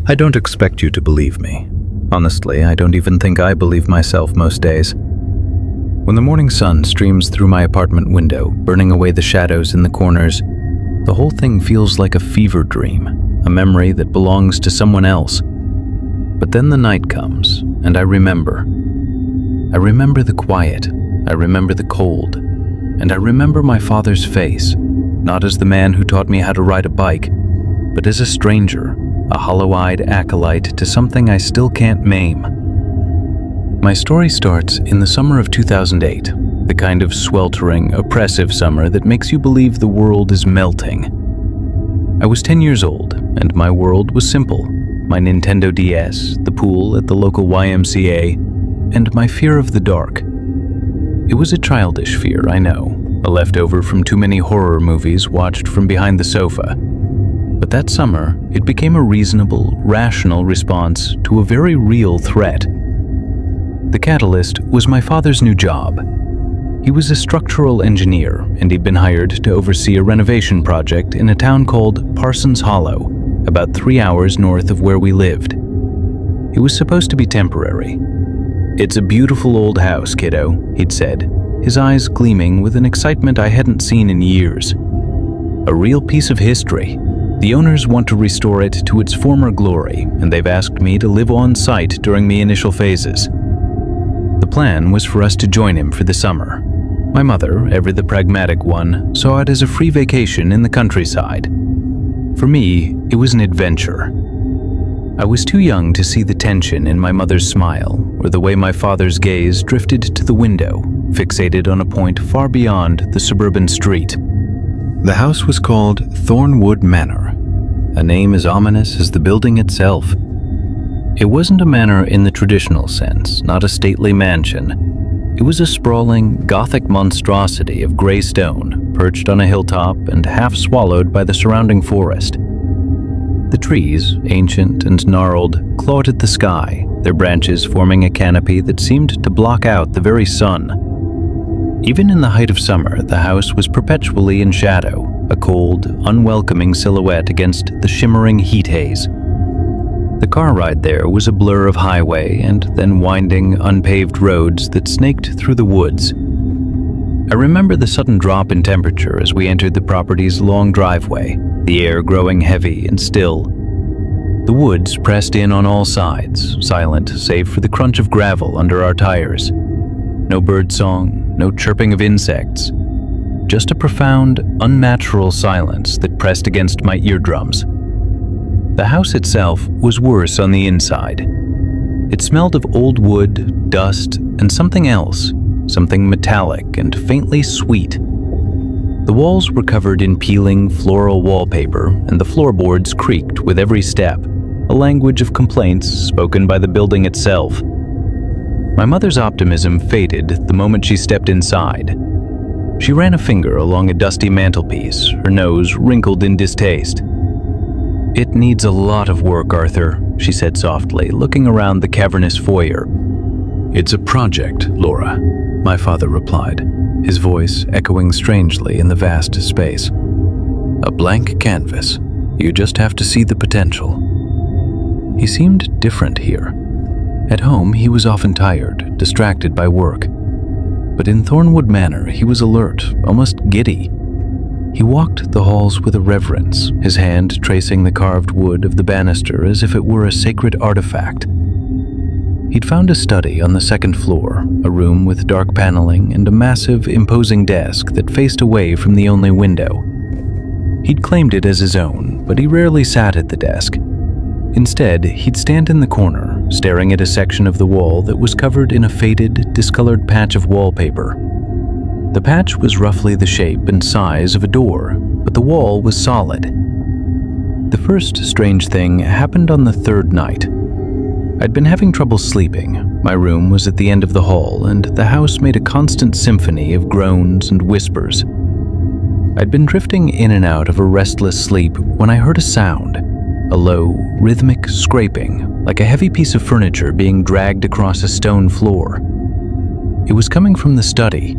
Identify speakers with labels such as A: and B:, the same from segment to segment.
A: I don't expect you to believe me. Honestly, I don't even think I believe myself most days. When the morning sun streams through my apartment window, burning away the shadows in the corners, the whole thing feels like a fever dream, a memory that belongs to someone else. But then the night comes, and I remember. I remember the quiet, I remember the cold, and I remember my father's face, not as the man who taught me how to ride a bike, but as a stranger, a hollow-eyed acolyte to something I still can't maim. My story starts in the summer of 2008, the kind of sweltering, oppressive summer that makes you believe the world is melting. I was 10 years old, and my world was simple. My Nintendo DS, the pool at the local YMCA, and my fear of the dark. It was a childish fear, I know, a leftover from too many horror movies watched from behind the sofa. But that summer, it became a reasonable, rational response to a very real threat. The catalyst was my father's new job. He was a structural engineer, and he'd been hired to oversee a renovation project in a town called Parsons Hollow, about 3 hours north of where we lived. It was supposed to be temporary. "It's a beautiful old house, kiddo," he'd said, his eyes gleaming with an excitement I hadn't seen in years. "A real piece of history. The owners want to restore it to its former glory, and they've asked me to live on site during the initial phases." The plan was for us to join him for the summer. My mother, ever the pragmatic one, saw it as a free vacation in the countryside. For me, it was an adventure. I was too young to see the tension in my mother's smile, or the way my father's gaze drifted to the window, fixated on a point far beyond the suburban street. The house was called Thornwood Manor, a name as ominous as the building itself. It wasn't a manor in the traditional sense, not a stately mansion. It was a sprawling, Gothic monstrosity of gray stone, perched on a hilltop and half swallowed by the surrounding forest. The trees, ancient and gnarled, clawed at the sky, their branches forming a canopy that seemed to block out the very sun. Even in the height of summer, the house was perpetually in shadow, a cold, unwelcoming silhouette against the shimmering heat haze. The car ride there was a blur of highway and then winding, unpaved roads that snaked through the woods. I remember the sudden drop in temperature as we entered the property's long driveway, the air growing heavy and still. The woods pressed in on all sides, silent save for the crunch of gravel under our tires. No birdsong, no chirping of insects. Just a profound, unnatural silence that pressed against my eardrums. The house itself was worse on the inside. It smelled of old wood, dust, and something else, something metallic and faintly sweet. The walls were covered in peeling floral wallpaper, and the floorboards creaked with every step, a language of complaints spoken by the building itself. My mother's optimism faded the moment she stepped inside. She ran a finger along a dusty mantelpiece, her nose wrinkled in distaste. "It needs a lot of work, Arthur," she said softly, looking around the cavernous foyer. "It's a project, Laura," my father replied, his voice echoing strangely in the vast space. "A blank canvas. You just have to see the potential." He seemed different here. At home, he was often tired, distracted by work. But in Thornwood Manor, he was alert, almost giddy. He walked the halls with a reverence, his hand tracing the carved wood of the banister as if it were a sacred artifact. He'd found a study on the second floor, a room with dark paneling and a massive, imposing desk that faced away from the only window. He'd claimed it as his own, but he rarely sat at the desk. Instead, he'd stand in the corner, staring at a section of the wall that was covered in a faded, discolored patch of wallpaper. The patch was roughly the shape and size of a door, but the wall was solid. The first strange thing happened on the third night. I'd been having trouble sleeping. My room was at the end of the hall, and the house made a constant symphony of groans and whispers. I'd been drifting in and out of a restless sleep when I heard a sound, a low, rhythmic scraping, like a heavy piece of furniture being dragged across a stone floor. It was coming from the study.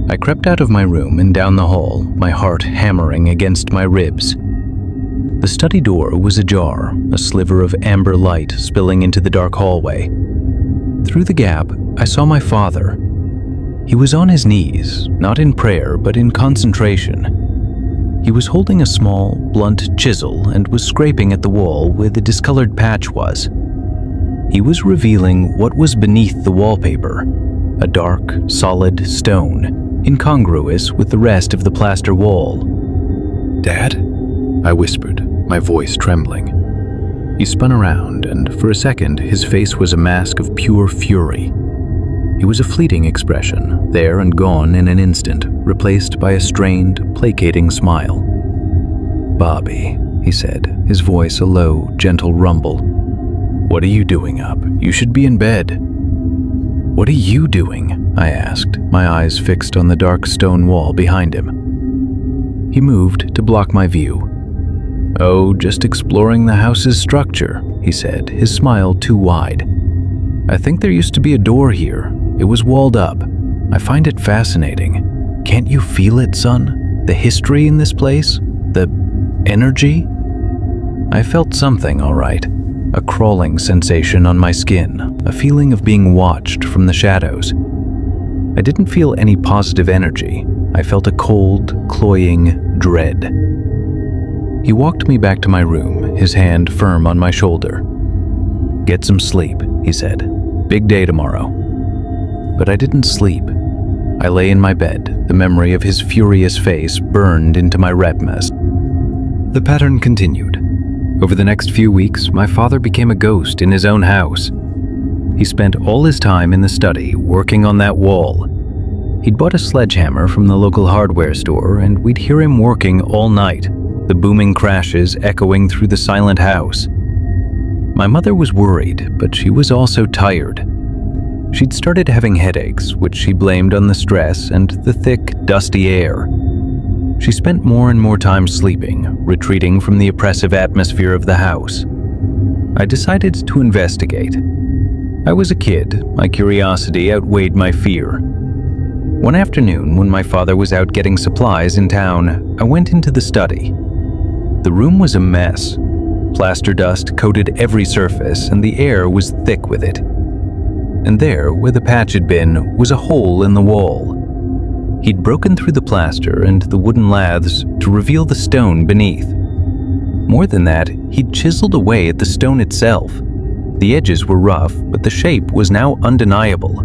A: I crept out of my room and down the hall, my heart hammering against my ribs. The The study door was ajar, a sliver of amber light spilling into the dark hallway. Through the gap, I saw my father. He was on his knees, not in prayer, but in concentration. He was holding a small, blunt chisel and was scraping at the wall where the discolored patch was. He was revealing what was beneath the wallpaper, a dark, solid stone, incongruous with the rest of the plaster wall.
B: "Dad?" I whispered, my voice trembling. He spun around, and for a second his face was a mask of pure fury. It was a fleeting expression, there and gone in an instant, replaced by a strained, placating smile. "Bobby," he said, his voice a low, gentle rumble. "What are you doing up? You should be in bed." "What are you doing?" I asked, my eyes fixed on the dark stone wall behind him. He moved to block my view. "Oh, just exploring the house's structure," he said, his smile too wide. "I think there used to be a door here. It was walled up. I find it fascinating. Can't you feel it, son? The history in this place? The energy?" I felt something, all right. A crawling sensation on my skin, a feeling of being watched from the shadows. I didn't feel any positive energy. I felt a cold, cloying dread. He walked me back to my room, his hand firm on my shoulder. "Get some sleep," he said. "Big day tomorrow." But I didn't sleep. I lay in my bed, the memory of his furious face burned into my retinas. The pattern continued. Over the next few weeks, my father became a ghost in his own house. He spent all his time in the study, working on that wall. He'd bought a sledgehammer from the local hardware store, and we'd hear him working all night, the booming crashes echoing through the silent house. My mother was worried, but she was also tired. She'd started having headaches, which she blamed on the stress and the thick, dusty air. She spent more and more time sleeping, retreating from the oppressive atmosphere of the house. I decided to investigate. I was a kid. My curiosity outweighed my fear. One afternoon, when my father was out getting supplies in town, I went into the study. The room was a mess. Plaster dust coated every surface, and the air was thick with it. And there, where the patch had been, was a hole in the wall. He'd broken through the plaster and the wooden laths to reveal the stone beneath. More than that, he'd chiseled away at the stone itself. The edges were rough, but the shape was now undeniable.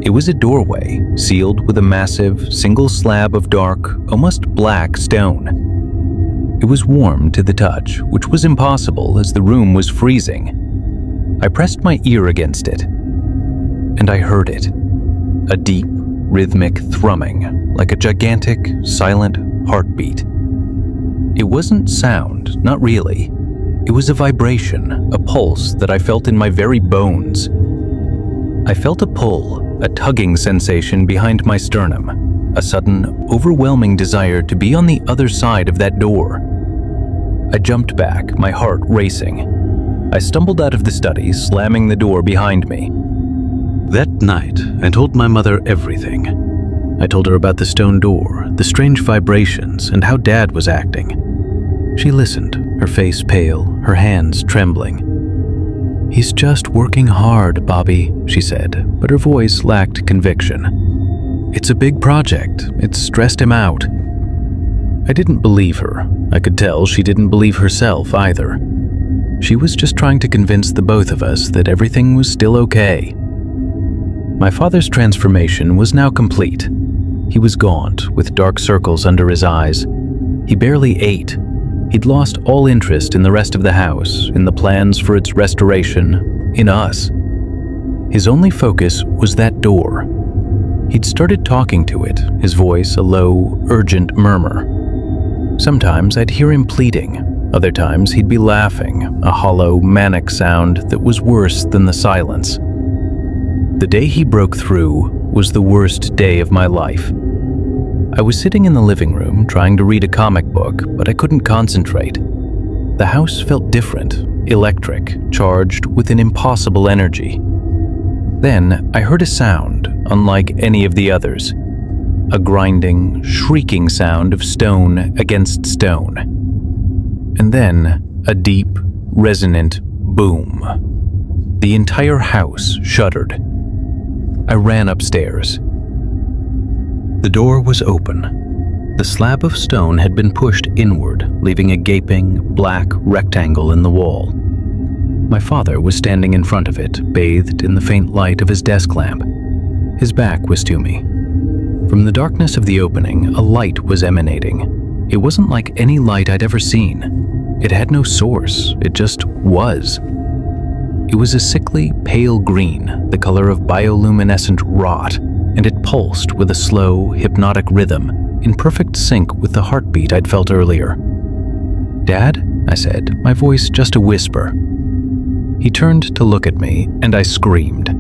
B: It was a doorway, sealed with a massive, single slab of dark, almost black stone. It was warm to the touch, which was impossible as the room was freezing. I pressed my ear against it, and I heard it. A deep, rhythmic thrumming, like a gigantic, silent heartbeat. It wasn't sound, not really. It was a vibration, a pulse that I felt in my very bones. I felt a pull, a tugging sensation behind my sternum, a sudden, overwhelming desire to be on the other side of that door. I jumped back, my heart racing. I stumbled out of the study, slamming the door behind me. That night, I told my mother everything. I told her about the stone door, the strange vibrations, and how Dad was acting. She listened, her face pale, her hands trembling. "He's just working hard, Bobby," she said, but her voice lacked conviction. "It's a big project. It's stressed him out." I didn't believe her. I could tell she didn't believe herself either. She was just trying to convince the both of us that everything was still okay. My father's transformation was now complete. He was gaunt, with dark circles under his eyes. He barely ate. He'd lost all interest in the rest of the house, in the plans for its restoration, in us. His only focus was that door. He'd started talking to it, his voice a low, urgent murmur. Sometimes I'd hear him pleading. Other times he'd be laughing, a hollow, manic sound that was worse than the silence. The day he broke through was the worst day of my life. I was sitting in the living room trying to read a comic book, but I couldn't concentrate. The house felt different, electric, charged with an impossible energy. Then I heard a sound unlike any of the others. A grinding, shrieking sound of stone against stone.
A: and then a deep, resonant boom. The entire house shuddered. I ran upstairs. The door was open. The slab of stone had been pushed inward, leaving a gaping, black rectangle in the wall. My father was standing in front of it, bathed in the faint light of his desk lamp. His back was to me. From the darkness of the opening, a light was emanating. It wasn't like any light I'd ever seen. It had no source, it just was. It was a sickly, pale green, the color of bioluminescent rot, and it pulsed with a slow, hypnotic rhythm, in perfect sync with the heartbeat I'd felt earlier. "Dad?" I said, my voice just a whisper. He turned to look at me, and I screamed.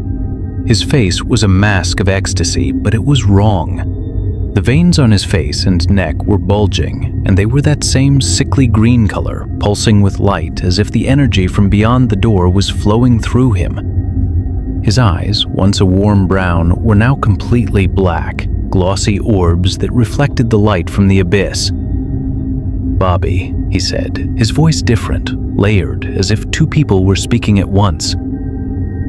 A: His face was a mask of ecstasy, but it was wrong. The veins on his face and neck were bulging, and they were that same sickly green color, pulsing with light as if the energy from beyond the door was flowing through him. His eyes, once a warm brown, were now completely black, glossy orbs that reflected the light from the abyss. "Bobby," he said, his voice different, layered, as if two people were speaking at once.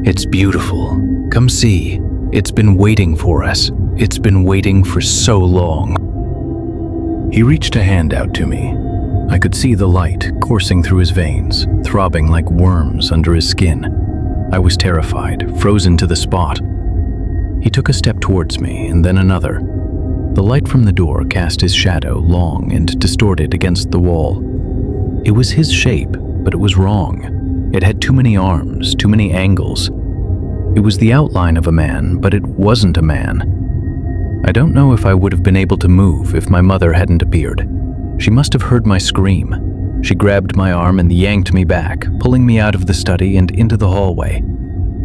A: "It's beautiful. Come see. It's been waiting for us. It's been waiting for so long." He reached a hand out to me. I could see the light coursing through his veins, throbbing like worms under his skin. I was terrified, frozen to the spot. He took a step towards me, and then another. The light from the door cast his shadow long and distorted against the wall. It was his shape, but it was wrong. It had too many arms, too many angles. It was the outline of a man, but it wasn't a man. I don't know if I would have been able to move if my mother hadn't appeared. She must have heard my scream. She grabbed my arm and yanked me back, pulling me out of the study and into the hallway.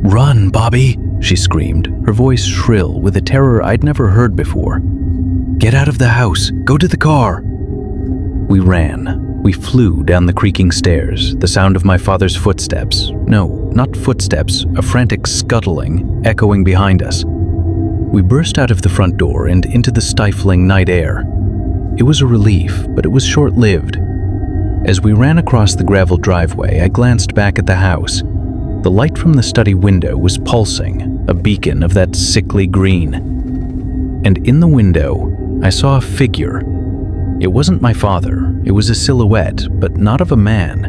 A: "Run, Bobby!" she screamed, her voice shrill with a terror I'd never heard before. "Get out of the house! Go to the car!" We ran. We flew down the creaking stairs, the sound of my father's footsteps. No, not footsteps, a frantic scuttling, echoing behind us. We burst out of the front door and into the stifling night air. It was a relief, but it was short-lived. As we ran across the gravel driveway, I glanced back at the house. The light from the study window was pulsing, a beacon of that sickly green. And in the window, I saw a figure. It wasn't my father. It was a silhouette, but not of a man.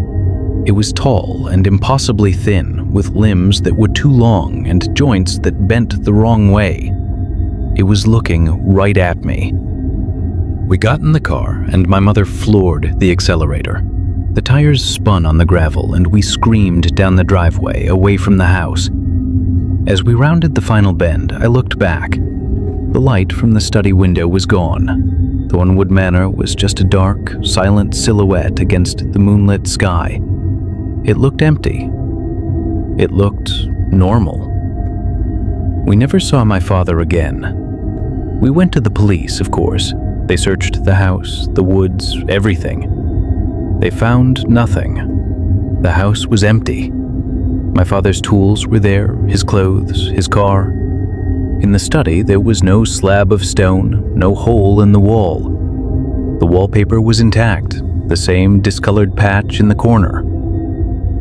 A: It was tall and impossibly thin, with limbs that were too long and joints that bent the wrong way. It was looking right at me. We got in the car, and my mother floored the accelerator. The tires spun on the gravel, and we screamed down the driveway, away from the house. As we rounded the final bend, I looked back. The light from the study window was gone. Thornwood Manor was just a dark, silent silhouette against the moonlit sky. It looked empty. It looked normal. We never saw my father again. We went to the police, of course. They searched the house, the woods, everything. They found nothing. The house was empty. My father's tools were there, his clothes, his car. In the study, there was no slab of stone, no hole in the wall. The wallpaper was intact, the same discolored patch in the corner.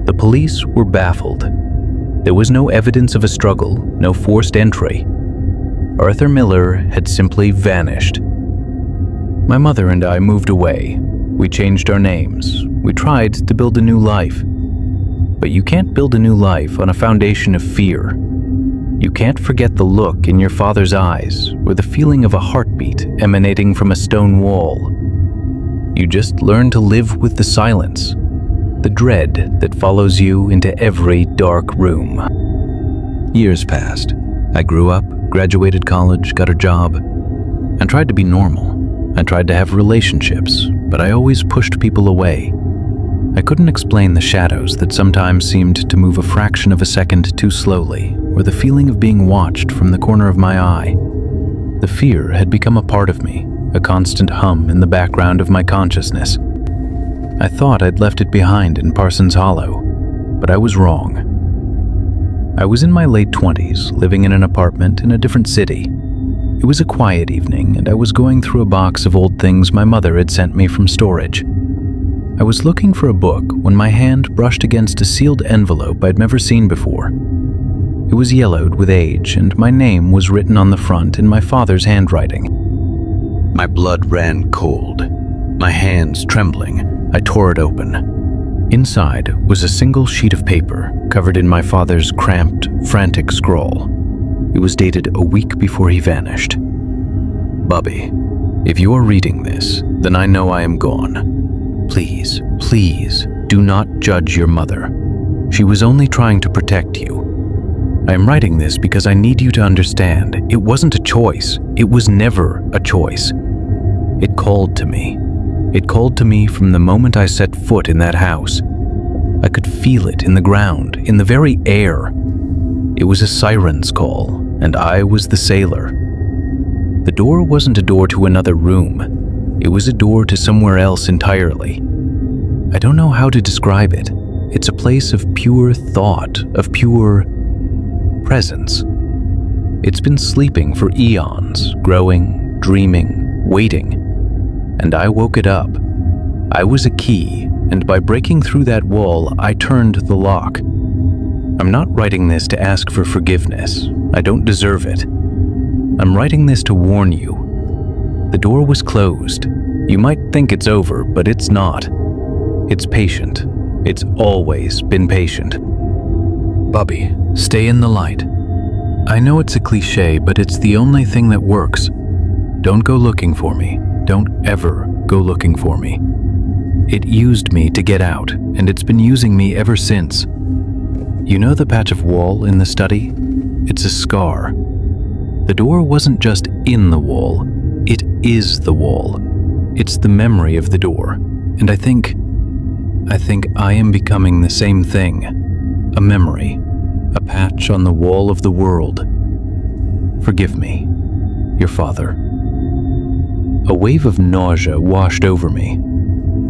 A: The police were baffled. There was no evidence of a struggle, no forced entry. Arthur Miller had simply vanished. My mother and I moved away. We changed our names. We tried to build a new life. But you can't build a new life on a foundation of fear. You can't forget the look in your father's eyes or the feeling of a heartbeat emanating from a stone wall. You just learn to live with the silence, the dread that follows you into every dark room. Years passed. I grew up, graduated college, got a job, and tried to be normal. I tried to have relationships, but I always pushed people away. I couldn't explain the shadows that sometimes seemed to move a fraction of a second too slowly, or the feeling of being watched from the corner of my eye. The fear had become a part of me, a constant hum in the background of my consciousness. I thought I'd left it behind in Parsons Hollow, but I was wrong. I was in my late 20s, living in an apartment in a different city. It was a quiet evening, and I was going through a box of old things my mother had sent me from storage. I was looking for a book when my hand brushed against a sealed envelope I'd never seen before. It was yellowed with age, and my name was written on the front in my father's handwriting. My blood ran cold. My hands trembling, I tore it open. Inside was a single sheet of paper covered in my father's cramped, frantic scrawl. It was dated a week before he vanished. "Bubby, if you are reading this, then I know I am gone. Please, please, do not judge your mother. She was only trying to protect you. I am writing this because I need you to understand it wasn't a choice. It was never a choice. It called to me. It called to me from the moment I set foot in that house. I could feel it in the ground, in the very air. It was a siren's call, and I was the sailor. The door wasn't a door to another room. It was a door to somewhere else entirely. I don't know how to describe it. It's a place of pure thought, of pure presence. It's been sleeping for eons, growing, dreaming, waiting. And I woke it up. I was a key, and by breaking through that wall, I turned the lock. I'm not writing this to ask for forgiveness. I don't deserve it. I'm writing this to warn you. The door was closed. You might think it's over, but it's not. It's patient. It's always been patient. Bubby, stay in the light. I know it's a cliche, but it's the only thing that works. Don't go looking for me. Don't ever go looking for me. It used me to get out, and it's been using me ever since. You know the patch of wall in the study? It's a scar. The door wasn't just in the wall. It is the wall. It's the memory of the door. And I think I am becoming the same thing. A memory. A patch on the wall of the world. Forgive me, your father. A wave of nausea washed over me.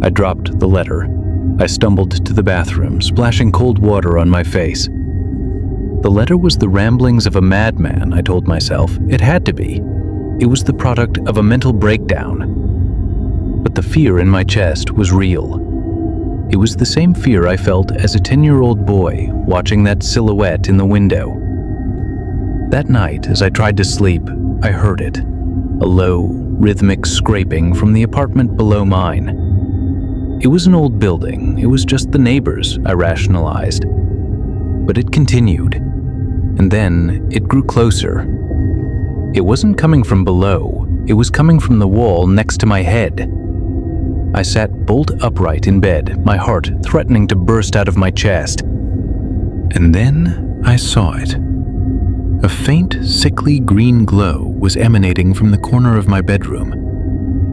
A: I dropped the letter. I stumbled to the bathroom, splashing cold water on my face. The letter was the ramblings of a madman, I told myself. It had to be. It was the product of a mental breakdown. But the fear in my chest was real. It was the same fear I felt as a 10-year-old boy watching that silhouette in the window. That night, as I tried to sleep, I heard it. A low, rhythmic scraping from the apartment below mine. It was an old building. It was just the neighbors, I rationalized. But it continued. And then it grew closer. It wasn't coming from below. It was coming from the wall next to my head. I sat bolt upright in bed, my heart threatening to burst out of my chest. And then I saw it. A faint, sickly green glow was emanating from the corner of my bedroom.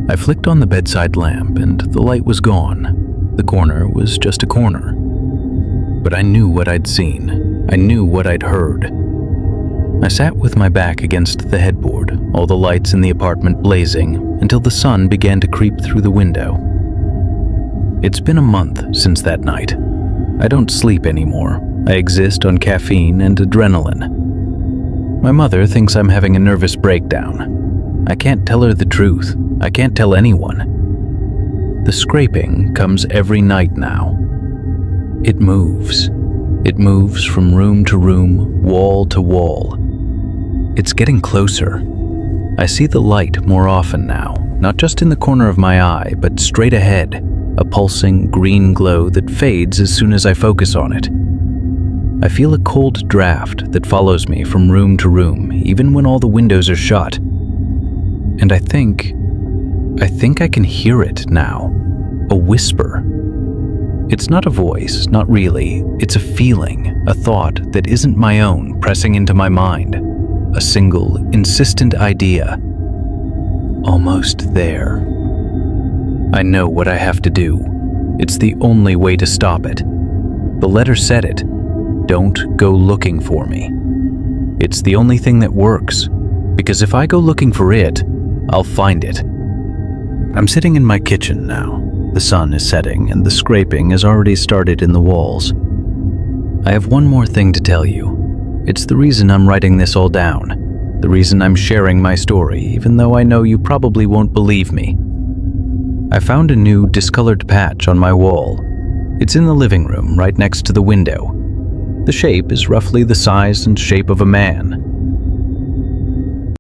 A: I flicked on the bedside lamp, and the light was gone. The corner was just a corner. But I knew what I'd seen. I knew what I'd heard. I sat with my back against the headboard, all the lights in the apartment blazing, until the sun began to creep through the window. It's been a month since that night. I don't sleep anymore. I exist on caffeine and adrenaline. My mother thinks I'm having a nervous breakdown. I can't tell her the truth. I can't tell anyone. The scraping comes every night now. It moves. It moves from room to room, wall to wall. It's getting closer. I see the light more often now, not just in the corner of my eye, but straight ahead, a pulsing green glow that fades as soon as I focus on it. I feel a cold draft that follows me from room to room, even when all the windows are shut. And I think I can hear it now, a whisper. It's not a voice, not really. It's a feeling, a thought that isn't my own pressing into my mind. A single, insistent idea. Almost there. I know what I have to do. It's the only way to stop it. The letter said it. Don't go looking for me. It's the only thing that works, because if I go looking for it, I'll find it. I'm sitting in my kitchen now. The sun is setting and the scraping has already started in the walls. I have one more thing to tell you. It's the reason I'm writing this all down. The reason I'm sharing my story, even though I know you probably won't believe me. I found a new, discolored patch on my wall. It's in the living room, right next to the window. The shape is roughly the size and shape of a man.